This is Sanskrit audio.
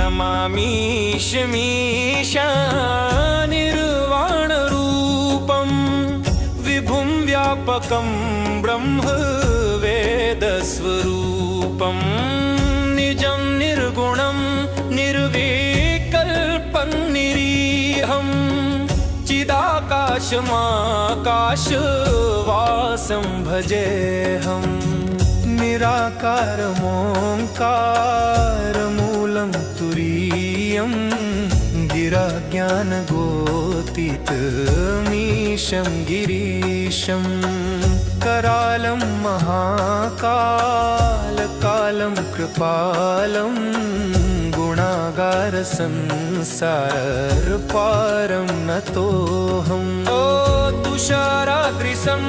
नमामीशमीश निर्वाणरूपं विभुं व्यापकं ब्रह्म वेदस्वरूपं निजं निर्गुणं निर्विकल्पं निरीहं चिदाकाशमाकाशवासं भजेऽहम् निराकारमोङ्कारमूलं तुरीयं गिराज्ञानगोतीतमीशं गिरीशं करालं महाकालकालं कृपालं गुणागारसंसारपारं नतोऽहम्। तुषाराद्रिसं